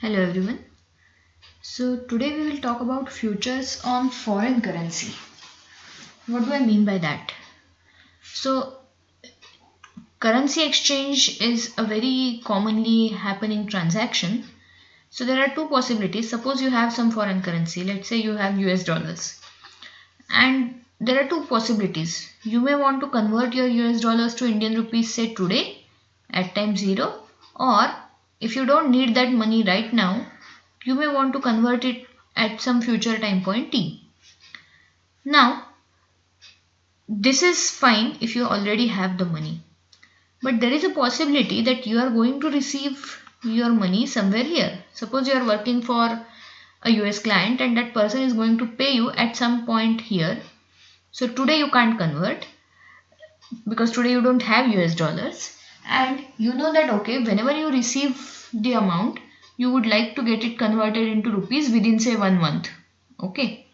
Hello everyone. So today we will talk about futures on foreign currency. What do I mean by that? So currency exchange is a very commonly happening transaction. So there are two possibilities. Suppose you have some foreign currency. Let's say you have US dollars. And there are two possibilities. You may want to convert your US dollars to Indian rupees say today at time 0, or if you don't need that money right now, you may want to convert it at some future time point t. Now, this is fine if you already have the money. But there is a possibility that you are going to receive your money somewhere here. Suppose you are working for a US client and that person is going to pay you at some point here. So today you can't convert because today you don't have US dollars. And you know that okay, whenever you receive the amount, you would like to get it converted into rupees within say 1 month. Okay.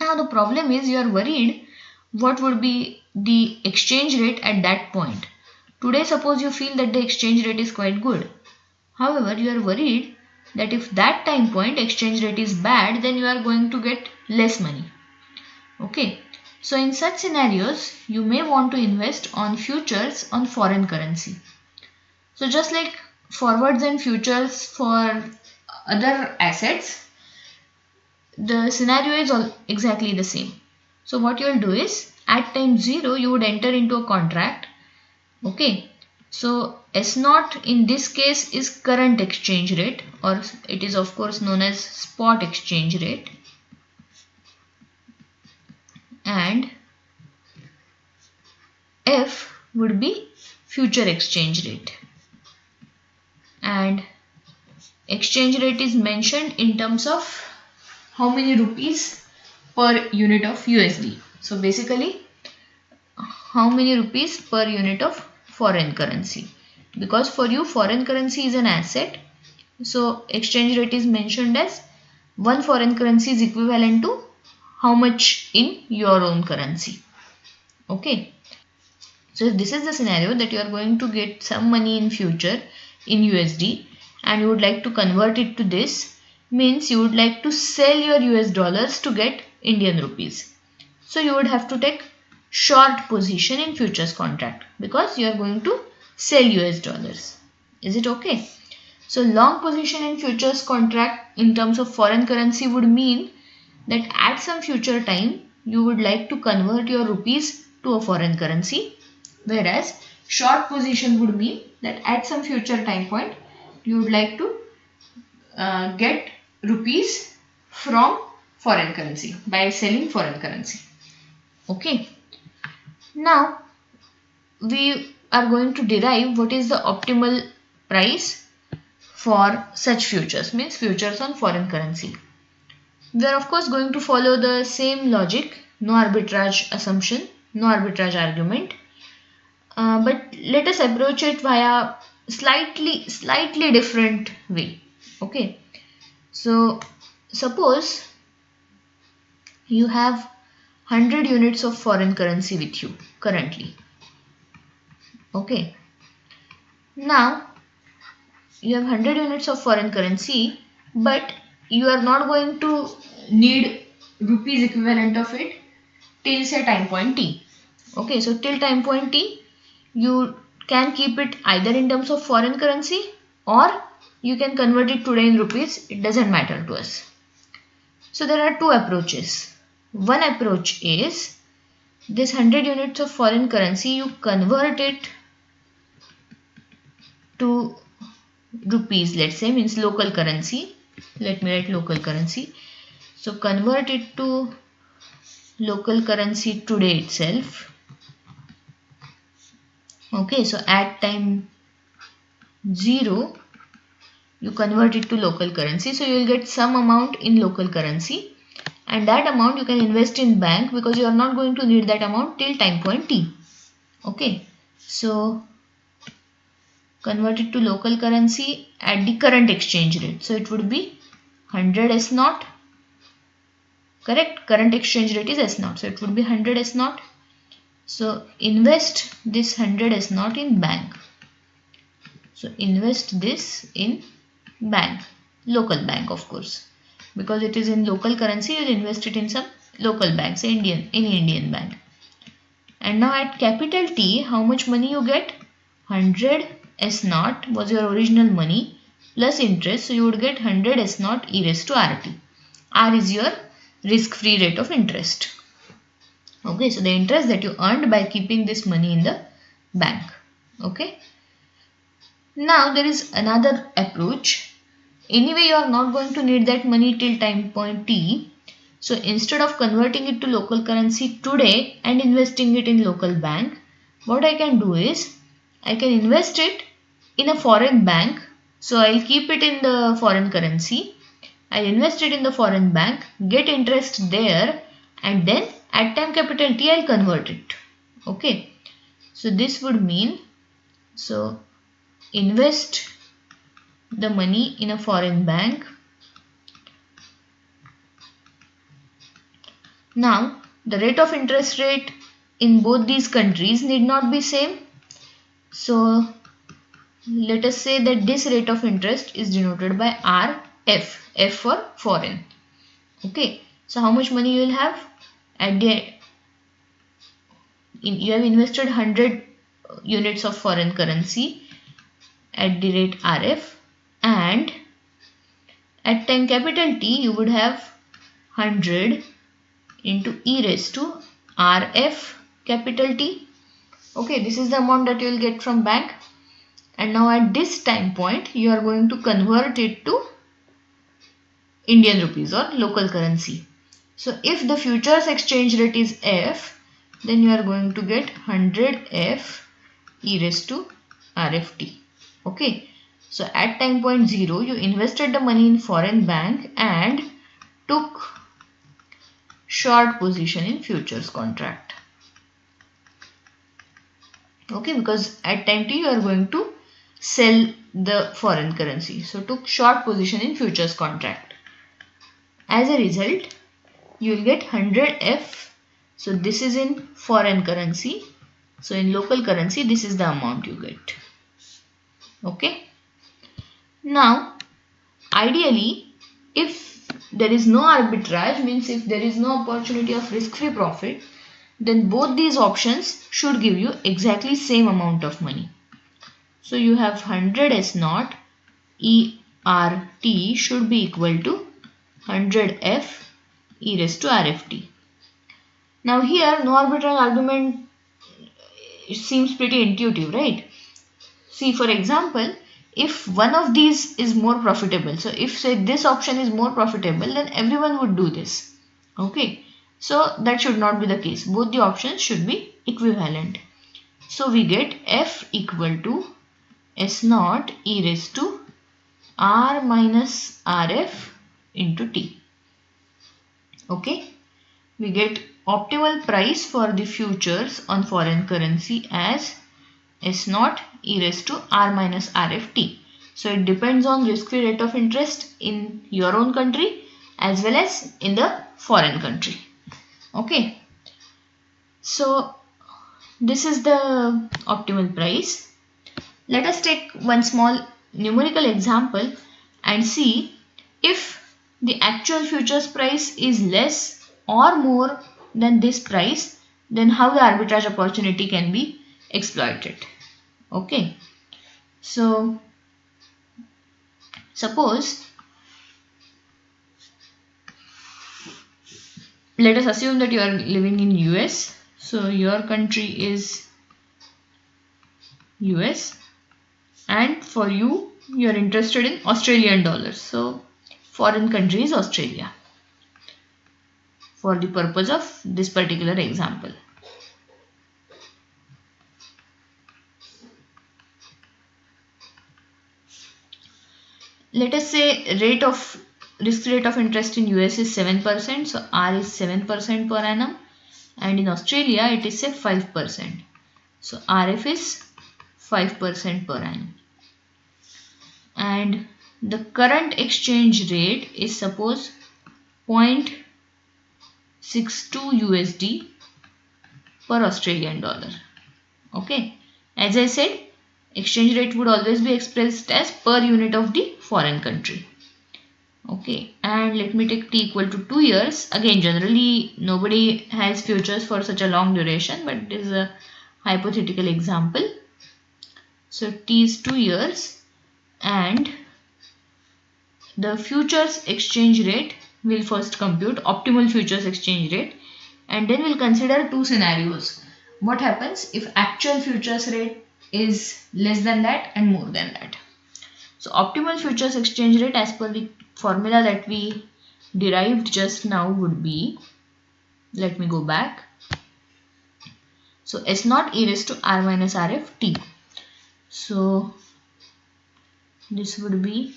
Now the problem is you are worried what would be the exchange rate at that point. Today suppose you feel that the exchange rate is quite good. However, you are worried that if that time point exchange rate is bad, then you are going to get less money. Okay. So in such scenarios, you may want to invest on futures on foreign currency. So just like forwards and futures for other assets, the scenario is all exactly the same. So what you will do is at time 0 you would enter into a contract. Okay. So S0 in this case is current exchange rate, or it is of course known as spot exchange rate, and F would be future exchange rate, and exchange rate is mentioned in terms of how many rupees per unit of USD. So basically how many rupees per unit of foreign currency, because for you foreign currency is an asset. So exchange rate is mentioned as one foreign currency is equivalent to how much in your own currency. Okay. So if this is the scenario that you are going to get some money in future in USD and you would like to convert it to this, means you would like to sell your US dollars to get Indian rupees. So you would have to take short position in futures contract because you are going to sell US dollars. Is it okay? So long position in futures contract in terms of foreign currency would mean that at some future time you would like to convert your rupees to a foreign currency, whereas short position would mean that at some future time point you would like to get rupees from foreign currency by selling foreign currency. Okay. Now we are going to derive what is the optimal price for such futures, means futures on foreign currency. We are of course going to follow the same logic, no arbitrage assumption, no arbitrage argument, but let us approach it via slightly different way. Okay, so suppose you have 100 units of foreign currency with you currently. Okay, now you have 100 units of foreign currency, but you are not going to need rupees equivalent of it till say time point t. Okay, so till time point t you can keep it either in terms of foreign currency or you can convert it today in rupees. It doesn't matter to us. So there are two approaches. One approach is this 100 units of foreign currency, you convert it to rupees, let's say, means local currency. Let me write local currency. So convert it to local currency today itself. Okay, so at time 0 you convert it to local currency, so you will get some amount in local currency, and that amount you can invest in bank because you are not going to need that amount till time point t. Okay, so convert it to local currency at the current exchange rate, so it would be 100 S0. Correct, current exchange rate is S0, so it would be 100 S0. So invest this 100 S0 in bank. So invest this in bank, local bank of course, because it is in local currency. You'll invest it in some local bank, say any Indian bank. And now at capital T, how much money you get? 100 S naught was your original money plus interest, so you would get 100 S naught e raised to RT. R is your risk-free rate of interest. Okay, so the interest that you earned by keeping this money in the bank. Okay. Now there is another approach. Anyway, you are not going to need that money till time point T. So instead of converting it to local currency today and investing it in local bank, what I can do is I can invest it in a foreign bank. So I'll keep it in the foreign currency. I'll invest it in the foreign bank, get interest there, and then at time capital T I'll convert it. Okay. So this would mean, so invest the money in a foreign bank. Now the rate of interest rate in both these countries need not be same. So let us say that this rate of interest is denoted by RF, F for foreign. Okay, so how much money you will have? At the you have invested 100 units of foreign currency at the rate RF, and at time capital T you would have 100 into e raised to RF capital T. Okay, this is the amount that you will get from bank. And now at this time point you are going to convert it to Indian rupees or local currency. So if the futures exchange rate is F, then you are going to get 100 F e raised to RFT. Okay. So at time point 0 you invested the money in foreign bank and took short position in futures contract. Okay, because at time T you are going to sell the foreign currency. So took short position in futures contract. As a result, you will get 100 F. So this is in foreign currency. So in local currency, this is the amount you get. Okay. Now, ideally, if there is no arbitrage, means if there is no opportunity of risk-free profit, then both these options should give you exactly same amount of money. So you have 100 S naught ERT should be equal to 100 F e raised to RFT. Now here no arbitrage argument, it seems pretty intuitive, right? See, for example, if one of these is more profitable, so if say this option is more profitable, then everyone would do this. Okay, so that should not be the case. Both the options should be equivalent. So we get F equal to S naught e raised to R minus RF into T. Okay, we get optimal price for the futures on foreign currency as S naught e raised to R minus RFT. So it depends on risk-free rate of interest in your own country as well as in the foreign country. Okay, so this is the optimal price. Let us take one small numerical example and see if the actual futures price is less or more than this price, then how the arbitrage opportunity can be exploited. Okay, so suppose, let us assume that you are living in US. So your country is US and for you are interested in Australian dollars. So foreign country is Australia for the purpose of this particular example. Let us say risk rate of interest in US is 7%. So R is 7% per annum, and in Australia it is say 5%. So RF is 5% per annum. And the current exchange rate is suppose 0.62 USD per Australian dollar. Okay, as I said, exchange rate would always be expressed as per unit of the foreign country. Okay, and let me take t equal to 2 years. Again, generally nobody has futures for such a long duration, but this is a hypothetical example. So t is 2 years and the futures exchange rate will first compute optimal futures exchange rate, and then we'll consider two scenarios. What happens if actual futures rate is less than that and more than that? So optimal futures exchange rate as per the formula that we derived just now would be, let me go back. So S naught e raised to r minus rf t. So this would be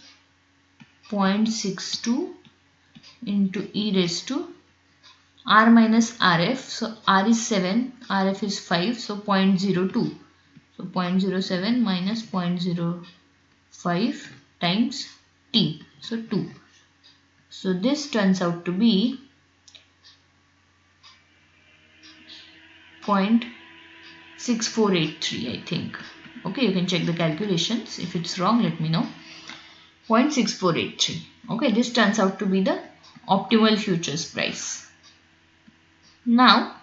0.62 into e raised to r minus rf. So r is 7, rf is 5, so 0.02. So 0.07 minus 0.05 times t, so 2. So this turns out to be 0.6483, I think. Okay, you can check the calculations. If it's wrong, let me know. 0.6483. Okay, this turns out to be the optimal futures price. Now,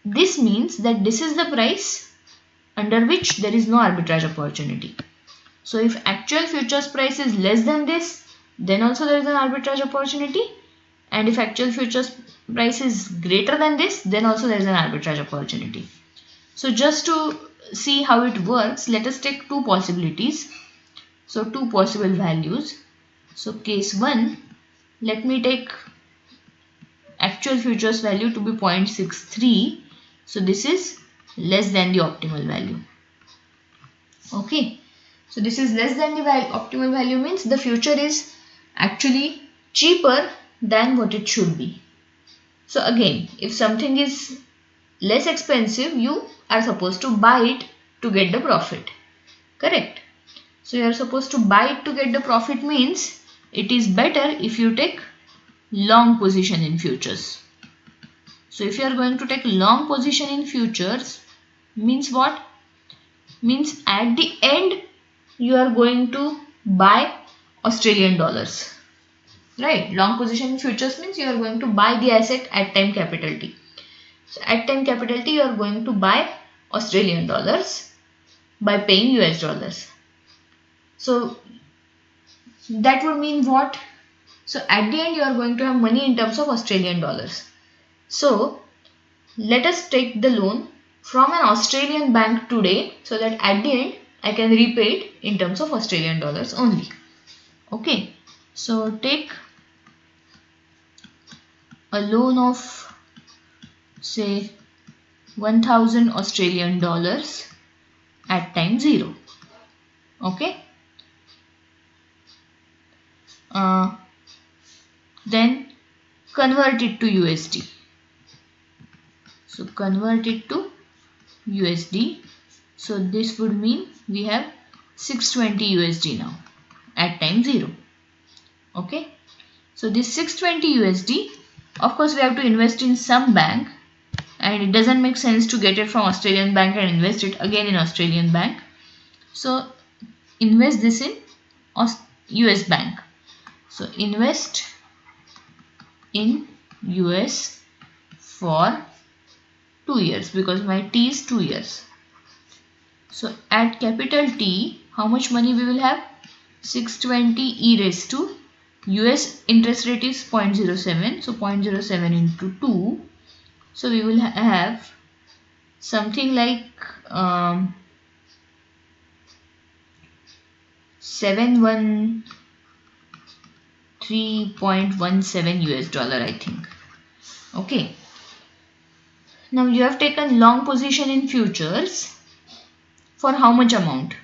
this means that this is the price under which there is no arbitrage opportunity. So if actual futures price is less than this, then also there is an arbitrage opportunity, and if actual futures price is greater than this, then also there is an arbitrage opportunity. So just to see how it works, let us take two possibilities. So two possible values. So case 1, let me take actual futures value to be 0.63. So this is less than the optimal value. Okay. So this is less than the optimal value, means the future is actually cheaper than what it should be. So again, if something is less expensive, you are supposed to buy it to get the profit. Correct? So you are supposed to buy it to get the profit, means it is better if you take long position in futures. So if you are going to take long position in futures, means what? Means at the end you are going to buy Australian dollars. Right? Long position in futures means you are going to buy the asset at time capital T. So at time capital T you are going to buy Australian dollars by paying US dollars. So that would mean what? So at the end you are going to have money in terms of Australian dollars. So let us take the loan from an Australian bank today, so that at the end I can repay it in terms of Australian dollars only. Okay. So take a loan of say 1000 Australian dollars at time 0. Okay. Then convert it to USD. So convert it to USD. So this would mean we have 620 USD now at time 0. Okay. So this 620 USD, of course we have to invest in some bank, and it doesn't make sense to get it from Australian bank and invest it again in Australian bank. So invest this in US bank. So invest in US for 2 years, because my T is 2 years. So at capital T, how much money we will have? 620 e raised to US interest rate is 0.07. So 0.07 into 2. So we will have something like 713.17 US dollar, I think. Okay. Now you have taken long position in futures for how much amount?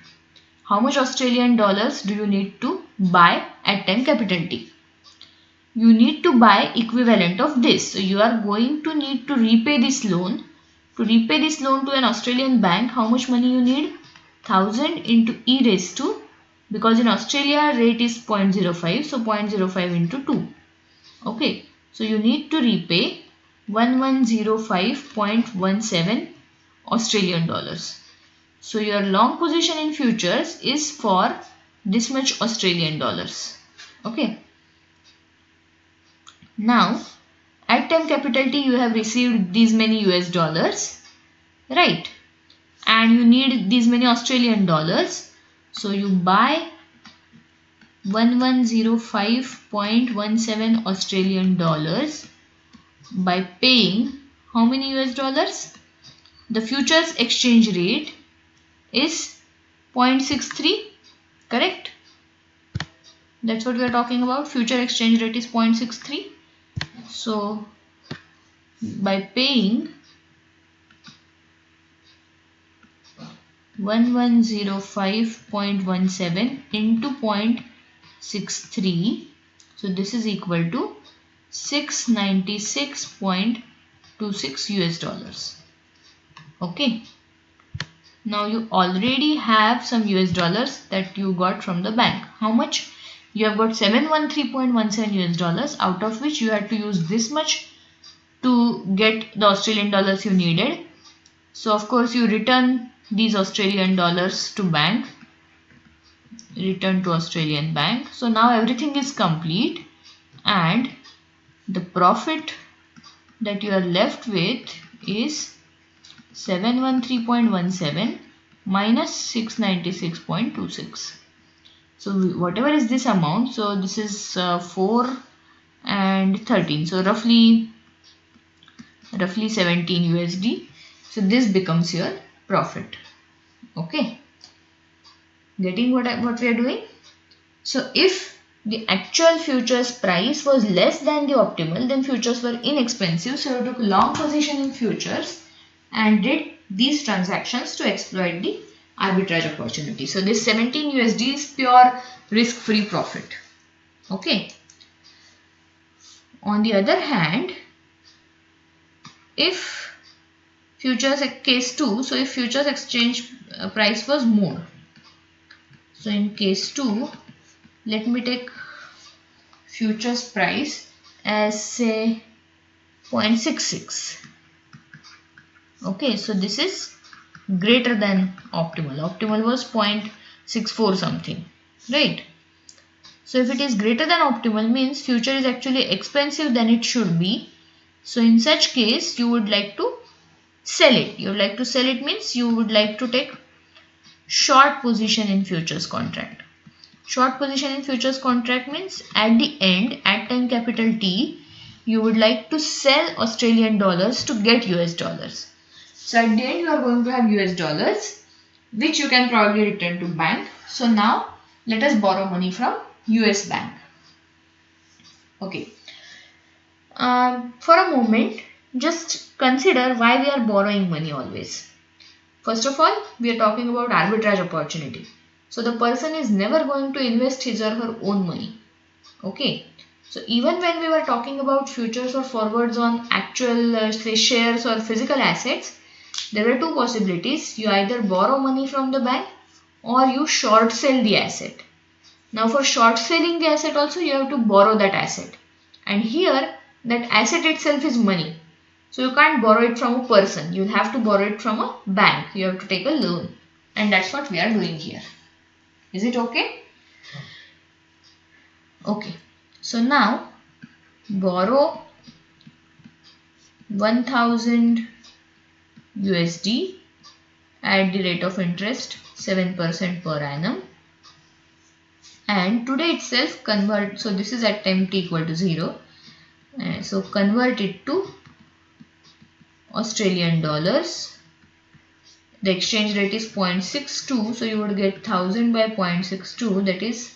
How much Australian dollars do you need to buy at time capital T? You need to buy equivalent of this. So you are going to need to repay this loan. To repay this loan to an Australian bank, how much money you need? 1000 into e raised to, because in Australia rate is 0.05, so 0.05 into 2. Okay, so you need to repay 1105.17 Australian dollars. So your long position in futures is for this much Australian dollars. Okay. Now at time capital T you have received these many US dollars, right? And you need these many Australian dollars. So you buy 1105.17 Australian dollars by paying how many US dollars? The futures exchange rate is 0.63, correct? That's what we are talking about. Future exchange rate is 0.63. So by paying 1105.17 into 0.63, so this is equal to 696.26 US dollars. Okay. Now you already have some US dollars that you got from the bank. How much? You have got 713.17 US dollars, out of which you had to use this much to get the Australian dollars you needed. So of course you return these Australian dollars to bank. Return to Australian bank. So now everything is complete and the profit that you are left with is 713.17 minus 696.26. So whatever is this amount, so this is 4 and 13, so roughly 17 USD. So this becomes your profit. Okay, getting what we are doing? So if the actual futures price was less than the optimal, then futures were inexpensive, so you took long position in futures and did these transactions to exploit the arbitrage opportunity. So this 17 USD is pure risk-free profit. Okay. On the other hand, if futures case 2, so if futures exchange price was more, so in case 2, let me take futures price as say 0.66. Okay, so this is greater than optimal. Optimal was 0.64 something, right? So if it is greater than optimal, means future is actually expensive than it should be. So in such case, you would like to sell it. You would like to sell it means you would like to take short position in futures contract. Short position in futures contract means at the end, at time capital T, you would like to sell Australian dollars to get US dollars. So at the end you are going to have US dollars which you can probably return to bank. So now let us borrow money from US bank. Okay. For a moment, just consider why we are borrowing money always. First of all, we are talking about arbitrage opportunity. So the person is never going to invest his or her own money. Okay. So even when we were talking about futures or forwards on actual say shares or physical assets, there were two possibilities. You either borrow money from the bank or you short sell the asset. Now for short selling the asset also you have to borrow that asset. And here that asset itself is money. So you can't borrow it from a person. You have to borrow it from a bank. You have to take a loan. And that's what we are doing here. Is it okay? Okay. So now borrow 1000 USD at the rate of interest 7% per annum. And today itself convert. So this is at time t equal to 0. So convert it to Australian dollars. The exchange rate is 0.62. So you would get 1000 by 0.62, that is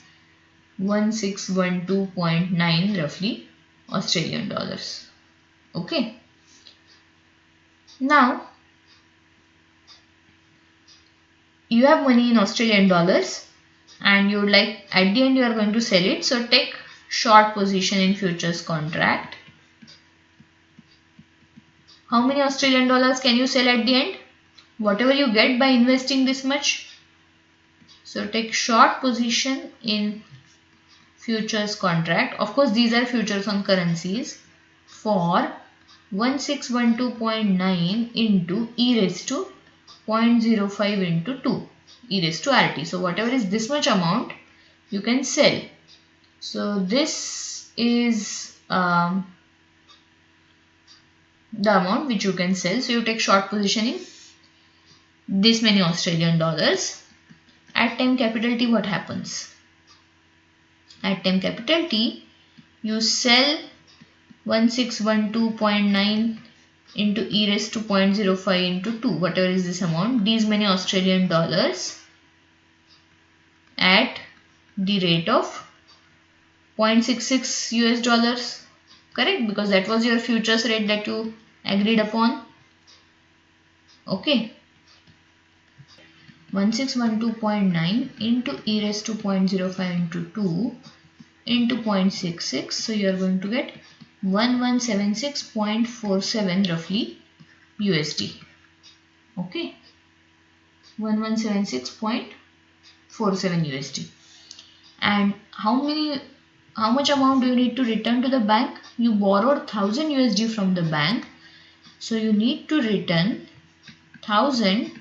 1612.9 roughly Australian dollars. Okay. Now you have money in Australian dollars and you would like, at the end you are going to sell it. So take short position in futures contract. How many Australian dollars can you sell at the end? Whatever you get by investing this much. So take short position in futures contract. Of course these are futures on currencies for 1612.9 into e raised to 0.05 into 2 e raised to RT. So whatever is this much amount you can sell. So this is the amount which you can sell. So you take short position in this many Australian dollars. At time capital T, what happens? At time capital T, you sell 1612.9 into e raised to 0.05 into 2, whatever is this amount, these many Australian dollars at the rate of 0.66 US dollars, correct? Because that was your futures rate that you agreed upon. Okay. 1612.9 into e raised to 0.05 into 2 into 0.66. So you are going to get 1176.47 roughly USD. Okay. 1176.47 USD. And how much amount do you need to return to the bank? You borrowed 1000 USD from the bank. So you need to return 1000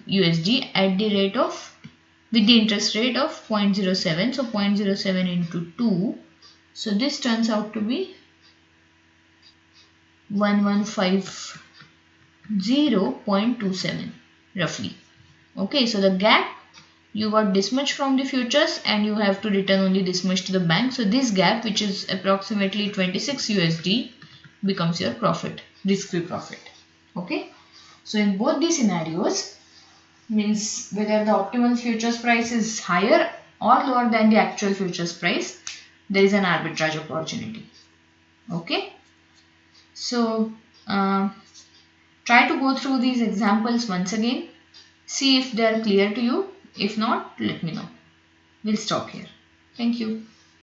USD at the rate of, with the interest rate of 0.07. So 0.07 into 2. So this turns out to be 1150.27 roughly. Okay, so the gap, you got this much from the futures and you have to return only this much to the bank. So this gap, which is approximately 26 USD, becomes your profit, risk-free profit. Okay. So in both these scenarios, means whether the optimal futures price is higher or lower than the actual futures price, there is an arbitrage opportunity. Okay. So try to go through these examples once again. See if they are clear to you. If not, let me know. We'll stop here. Thank you.